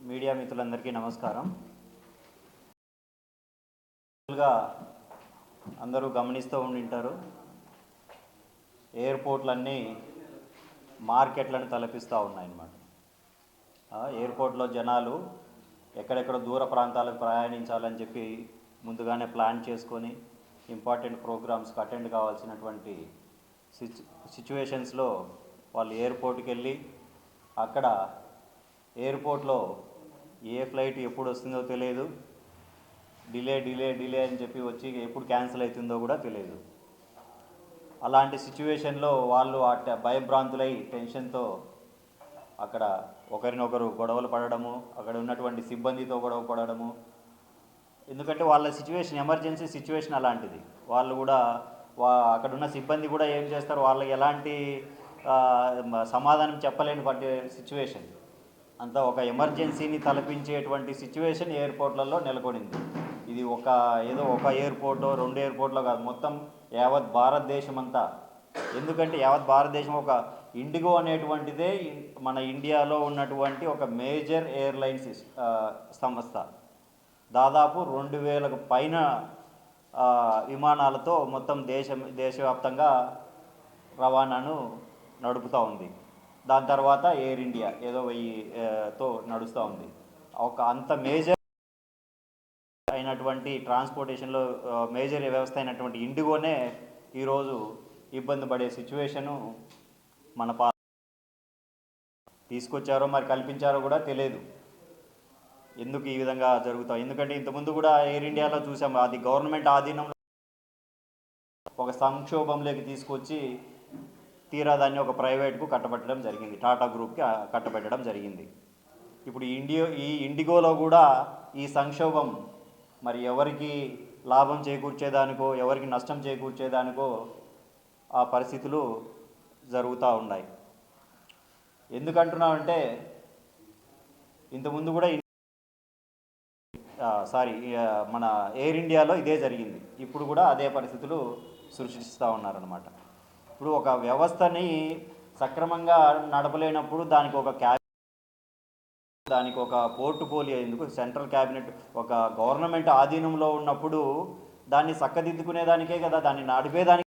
Media మిత్రులందరికీ నమస్కారం. అందరూ గమనిస్తూ ఉండింటారు, ఎయిర్పోర్ట్లన్నీ మార్కెట్లను తలపిస్తూ ఉన్నాయన్నమాట. ఎయిర్పోర్ట్లో జనాలు ఎక్కడెక్కడ దూర ప్రాంతాలకు ప్రయాణించాలని చెప్పి ముందుగానే ప్లాన్ చేసుకొని ఇంపార్టెంట్ ప్రోగ్రామ్స్కి అటెండ్ కావాల్సినటువంటి సిచ్యువేషన్స్లో వాళ్ళు ఎయిర్పోర్ట్కి వెళ్ళి అక్కడ ఎయిర్పోర్ట్లో ఏ ఫ్లైట్ ఎప్పుడు వస్తుందో తెలియదు, డిలే అని చెప్పి వచ్చి ఎప్పుడు క్యాన్సిల్ అవుతుందో కూడా తెలియదు. అలాంటి సిచ్యువేషన్లో వాళ్ళు భయభ్రాంతులై టెన్షన్తో అక్కడ ఒకరినొకరు గొడవలు పడడము, అక్కడ ఉన్నటువంటి సిబ్బందితో గొడవ పడడము. ఎందుకంటే వాళ్ళ సిచ్యువేషన్ ఎమర్జెన్సీ సిచ్యువేషన్ అలాంటిది. వాళ్ళు కూడా అక్కడ ఉన్న సిబ్బంది కూడా ఏం చేస్తారు, వాళ్ళకి ఎలాంటి సమాధానం చెప్పలేని సిచ్యువేషన్. అంతా ఒక ఎమర్జెన్సీని తలపించేటువంటి సిచ్యువేషన్ ఎయిర్పోర్ట్లలో నెలకొనింది. ఇది ఏదో ఒక ఎయిర్పోర్టో 2 ఎయిర్పోర్ట్లో కాదు, మొత్తం యావత్ భారతదేశం అంతా. ఎందుకంటే యావత్ భారతదేశం ఒక ఇండిగో అనేటువంటిదే మన ఇండియాలో ఉన్నటువంటి ఒక మేజర్ ఎయిర్లైన్స్ సంస్థ. దాదాపు 2000కు పైన విమానాలతో మొత్తం దేశవ్యాప్తంగా రవాణాను నడుపుతూ ఉంది. దాని తర్వాత ఎయిర్ ఇండియా ఏదో 1000తో నడుస్తూ ఉంది. అంత మేజర్ అయినటువంటి ట్రాన్స్పోర్టేషన్లో మేజర్ వ్యవస్థ అయినటువంటి ఇండిగోనే ఈరోజు ఇబ్బంది పడే సిచ్యువేషను మన తీసుకొచ్చారో మరి కల్పించారో కూడా తెలియదు. ఎందుకు ఈ విధంగా జరుగుతాయి? ఎందుకంటే ఇంతకుముందు కూడా ఎయిర్ ఇండియాలో చూసాము, అది గవర్నమెంట్ ఆధీనంలో ఒక సంక్షోభంలోకి తీసుకొచ్చి తీరా దాన్ని ఒక ప్రైవేట్కు కట్టబెట్టడం జరిగింది, టాటా గ్రూప్కి కట్టబెట్టడం జరిగింది. ఇప్పుడు ఈ ఇండిగోలో కూడా ఈ సంక్షోభం మరి ఎవరికి లాభం చేకూర్చేదానికో ఎవరికి నష్టం చేకూర్చేదానికో ఆ పరిస్థితులు జరుగుతూ ఉన్నాయి. ఎందుకంటున్నామంటే ఇంతకుముందు కూడా మన ఎయిర్ ఇండియాలో ఇదే జరిగింది. ఇప్పుడు కూడా అదే పరిస్థితులు సృష్టిస్తూ ఉన్నారన్నమాట. ఇప్పుడు ఒక వ్యవస్థని సక్రమంగా నడపలేనప్పుడు దానికి ఒక పోర్టుఫోలియో ఎందుకు, సెంట్రల్ క్యాబినెట్ ఒక గవర్నమెంట్ ఆధీనంలో ఉన్నప్పుడు దాన్ని చక్కదిద్దుకునేదానికే కదా, దాన్ని నడిపేదానికి.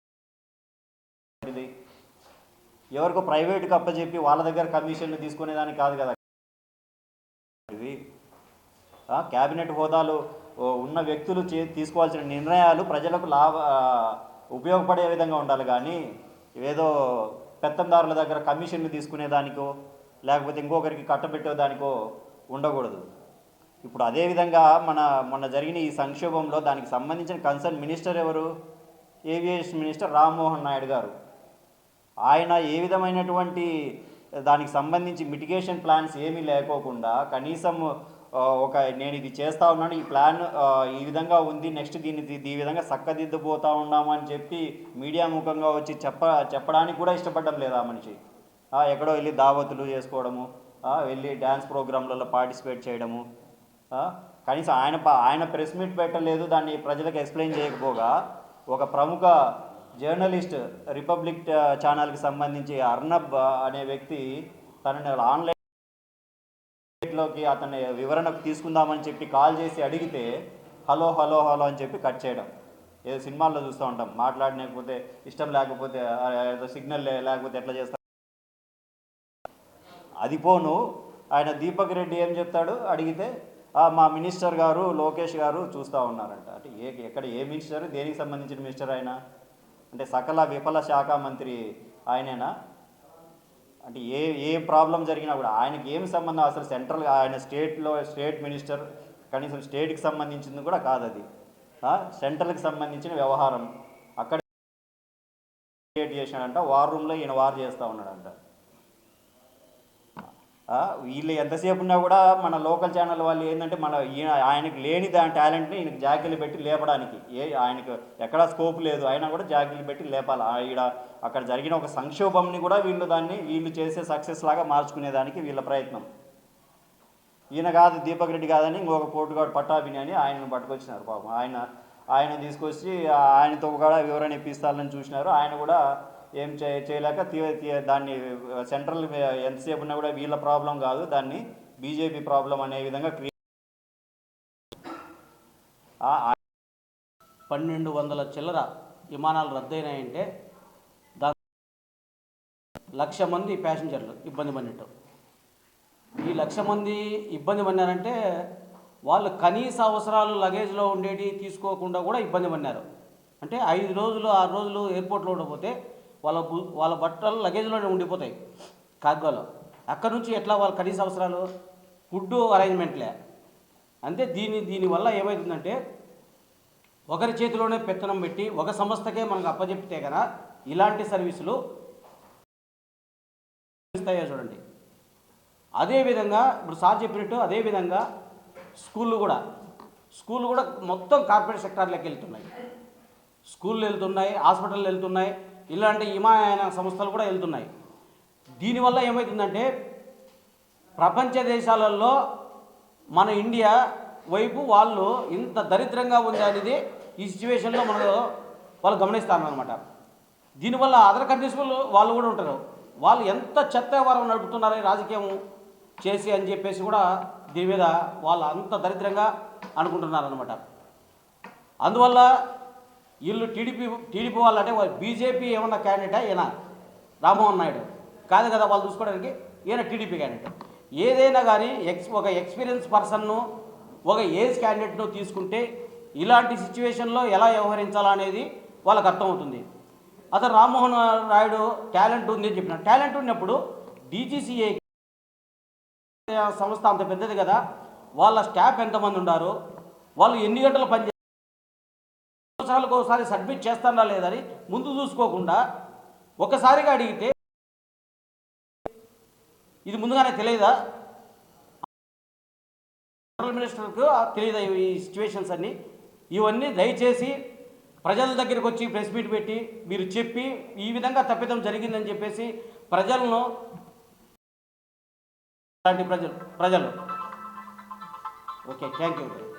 ఎవరికో ప్రైవేట్కి అప్పచెప్పి వాళ్ళ దగ్గర కమిషన్లు తీసుకునేదానికి కాదు కదా ఇది. క్యాబినెట్ హోదాలు ఉన్న వ్యక్తులు తీసుకోవాల్సిన నిర్ణయాలు ప్రజలకు ఉపయోగపడే విధంగా ఉండాలి, కానీ ఏదో పెత్తందారుల దగ్గర కమిషన్లు తీసుకునేదానికో లేకపోతే ఇంకొకరికి కట్టబెట్టేదానికో ఉండకూడదు. ఇప్పుడు అదేవిధంగా మొన్న జరిగిన ఈ సంక్షోభంలో దానికి సంబంధించిన కన్సర్న్ మినిస్టర్ ఎవరు? ఏవియేషన్ మినిస్టర్ రామ్మోహన్ నాయుడు గారు. ఆయన ఏ విధమైనటువంటి దానికి సంబంధించి మిటిగేషన్ ప్లాన్స్ ఏమీ లేకోకుండా కనీసం నేను ఇది చేస్తూ ఉన్నాను, ఈ ప్లాన్ ఈ విధంగా ఉంది, నెక్స్ట్ దీన్ని ఈ విధంగా చక్కదిద్దుపోతూ ఉన్నామని చెప్పి మీడియా ముఖంగా వచ్చి చెప్పడానికి కూడా ఇష్టపడడం లేదు ఆ మనిషి. ఎక్కడో వెళ్ళి దావతులు చేసుకోవడము, వెళ్ళి డ్యాన్స్ ప్రోగ్రాంలలో పార్టిసిపేట్ చేయడము. కనీసం ఆయన ప్రెస్ మీట్ పెట్టలేదు, దాన్ని ప్రజలకు ఎక్స్ప్లెయిన్ చేయకపోగా ఒక ప్రముఖ జర్నలిస్ట్ రిపబ్లిక్ ఛానల్కి సంబంధించి అర్నబ్ అనే వ్యక్తి తనని ఆన్లైన్లోకి అతని వివరణకు తీసుకుందామని చెప్పి కాల్ చేసి అడిగితే హలో అని చెప్పి కట్ చేయడం. ఏదో సినిమాల్లో చూస్తూ ఉంటాం, మాట్లాడలేకపోతే ఇష్టం లేకపోతే ఏదో సిగ్నల్ లేకపోతే ఎట్లా చేస్తారు. అది పోను ఆయన దీపక్ రెడ్డి ఏం చెప్తాడు అడిగితే, మా మినిస్టర్ గారు లోకేష్ గారు చూస్తూ ఉన్నారంట. అంటే ఎక్కడ ఏ మినిస్టర్, దేనికి సంబంధించిన మినిస్టర్ ఆయన? అంటే సకల విఫల శాఖ మంత్రి ఆయనేనా? అంటే ఏ ప్రాబ్లం జరిగినా కూడా ఆయనకి ఏమి సంబంధం? అసలు సెంట్రల్ ఆయన స్టేట్ మినిస్టర్, కనీసం స్టేట్కి సంబంధించింది కూడా కాదు అది, సెంట్రల్కి సంబంధించిన వ్యవహారం. అక్కడ క్రియేట్ చేశాడంట, వార్ రూమ్లో ఈయన వార్ చేస్తూ ఉన్నాడంట. వీళ్ళు ఎంతసేపు ఉన్నా కూడా మన లోకల్ ఛానల్ వాళ్ళు ఏంటంటే మన ఆయనకు లేని దాని టాలెంట్ని ఈయనకి జాకీలు పెట్టి లేపడానికి ఆయనకు ఎక్కడా స్కోప్ లేదు అయినా కూడా జాకీలు పెట్టి లేపాలి. ఈడ అక్కడ జరిగిన ఒక సంక్షోభంని కూడా వీళ్ళు చేసే సక్సెస్ లాగా మార్చుకునేదానికి వీళ్ళ ప్రయత్నం. ఈయన కాదు, దీపక్ రెడ్డి కాదని ఇంకొక పోటుగాడు పట్టాభిని అని ఆయనను పట్టుకొచ్చినారు. పాపం ఆయన తీసుకొచ్చి ఆయనతో కూడా వివరణ ఇప్పిస్తారని చూసినారు. ఆయన కూడా ఏం చేయలేక దాన్ని సెంట్రల్ ఎంతసేపు ఉన్నా కూడా వీళ్ళ ప్రాబ్లం కాదు, దాన్ని బీజేపీ ప్రాబ్లం అనే విధంగా 1200 చిల్లర విమానాలు రద్దయినాయంటే దాని 1,00,000 మంది ప్యాసింజర్లు ఇబ్బంది పడినట్టు. ఈ 1,00,000 మంది ఇబ్బంది పడినారంటే వాళ్ళు కనీస అవసరాలు లగేజ్లో ఉండేటి తీసుకోకుండా కూడా ఇబ్బంది పడినారు. అంటే 5 రోజులు 6 రోజులు ఎయిర్పోర్ట్లో ఉండకపోతే వాళ్ళ బట్టలు లగేజ్లోనే ఉండిపోతాయి కార్గోలో. అక్కడ నుంచి ఎట్లా వాళ్ళ కనీస అవసరాలు, ఫుడ్ అరేంజ్మెంట్లే. అంతే. దీనివల్ల ఏమవుతుందంటే ఒకరి చేతిలోనే పెత్తనం పెట్టి ఒక సంస్థకే మనకు అప్పచెప్తే కదా ఇలాంటి సర్వీసులు ఇస్తాయో చూడండి. అదేవిధంగా ఇప్పుడు సార్ చెప్పినట్టు అదేవిధంగా స్కూళ్ళు కూడా మొత్తం కార్పొరేట్ సెక్టార్లోకి వెళ్తున్నాయి. స్కూళ్ళు వెళ్తున్నాయి, హాస్పిటల్ వెళ్తున్నాయి, ఇలాంటి విమానయాన సంస్థలు కూడా వెళ్తున్నాయి. దీనివల్ల ఏమవుతుందంటే ప్రపంచ దేశాలలో మన ఇండియా వైపు వాళ్ళు ఇంత దరిద్రంగా ఉంది అనేది ఈ సిచ్యువేషన్లో వాళ్ళు గమనిస్తారనమాట. దీనివల్ల అదర్ కంట్రీస్ వాళ్ళు కూడా ఉంటారు. వాళ్ళు ఎంత చెత్త వ్యవహారం నడుపుతున్నారని రాజకీయం చేసి అని చెప్పేసి కూడా దీని మీద వాళ్ళు అంత దరిద్రంగా అనుకుంటున్నారనమాట. అందువల్ల వీళ్ళు టీడీపీ వాళ్ళు అంటే బీజేపీ ఏమన్నా క్యాండిడేటా ఈయన రామ్మోహన్ నాయుడు కాదు కదా వాళ్ళు చూసుకోవడానికి. ఈయన టీడీపీ క్యాండిడేట్. ఏదైనా కానీ ఒక ఎక్స్పీరియన్స్ పర్సన్ను ఒక ఏజ్ క్యాండిడేట్ను తీసుకుంటే ఇలాంటి సిచ్యువేషన్లో ఎలా వ్యవహరించాలా అనేది వాళ్ళకి అర్థమవుతుంది. అతను రామ్మోహన్ నాయుడు టాలెంట్ ఉంది అని చెప్పిన టాలెంట్ ఉన్నప్పుడు డీజీసీఏ సంస్థ అంత పెద్దది కదా, వాళ్ళ స్టాఫ్ ఎంతమంది ఉన్నారు, వాళ్ళు ఎన్ని గంటలు పని సంవత్సరాలకు ఒకసారి సబ్మిట్ చేస్తారా లేదని ముందు చూసుకోకుండా ఒకసారిగా అడిగితే ఇది ముందుగానే తెలియదా? జనరల్ మినిస్టర్కు తెలియదా ఈ సిచ్యువేషన్స్ అన్నీ? ఇవన్నీ దయచేసి ప్రజల దగ్గరికి వచ్చి ప్రెస్ మీట్ పెట్టి మీరు చెప్పి ఈ విధంగా తప్పిదం జరిగిందని చెప్పేసి ప్రజలను ప్రజలు ఓకే, థ్యాంక్ యూ.